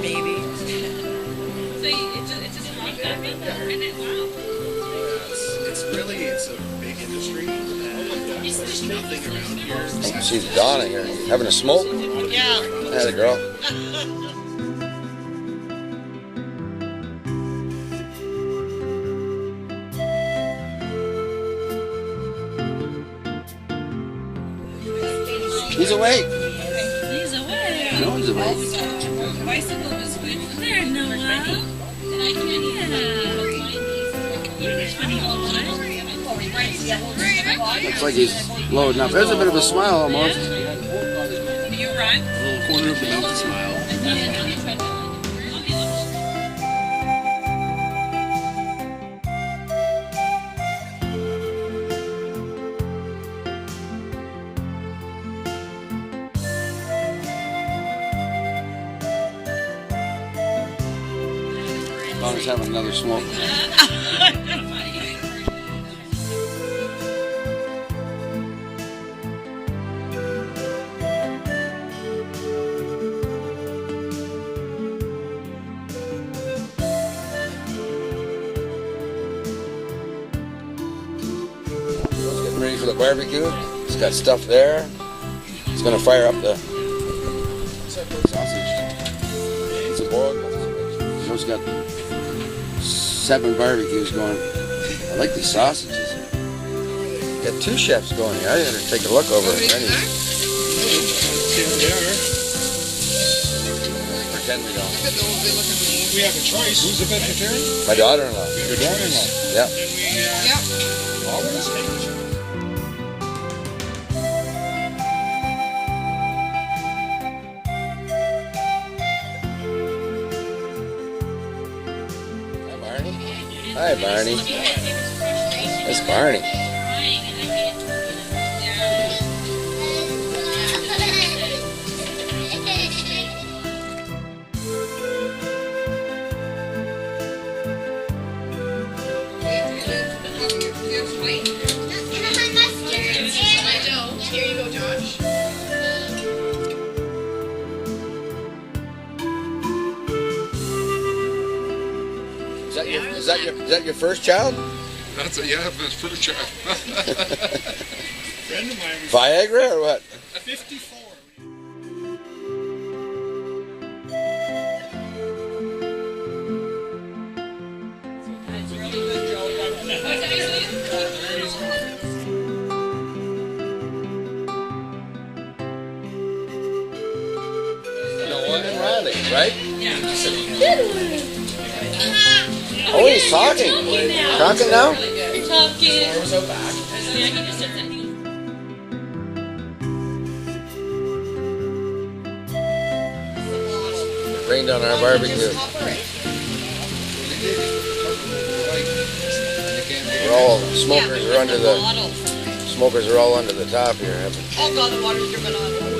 Maybe. So it's just one family, and it, wow. It's a big industry, and there's nothing around here. She's Donna here. Having a smoke? Yeah. Had a girl. He's awake. He's away. No, he's awake. Bicycle was good. There, Noah. Looks like he's loading up. There's a bit of a smile almost. Do you run? A little corner of the mouth to smile. Donna's having another smoke. Getting ready for the barbecue. He's got stuff there. He's gonna fire up the sausage. It's a boiled. Joe's got 7 barbecues going. I like these sausages. Got 2 chefs going here. I gotta take a look over it. Pretend we don't. We have a choice. Who's the vegetarian? My daughter-in-law. Your daughter-in-law. Yep. Always. Hi, Barney. That's Barney. Here you go, Josh. Is that your first child? That's a, yeah, that's first child. Friend of mine was Viagra or what? 54. Noah and Riley, right? Yeah. Oh, he's talking. Talking now? You're talking. Yeah, he just said that. Bring down our barbecue. We're all smokers are under the smokers are all under the top here. Oh God, the water's dripping on.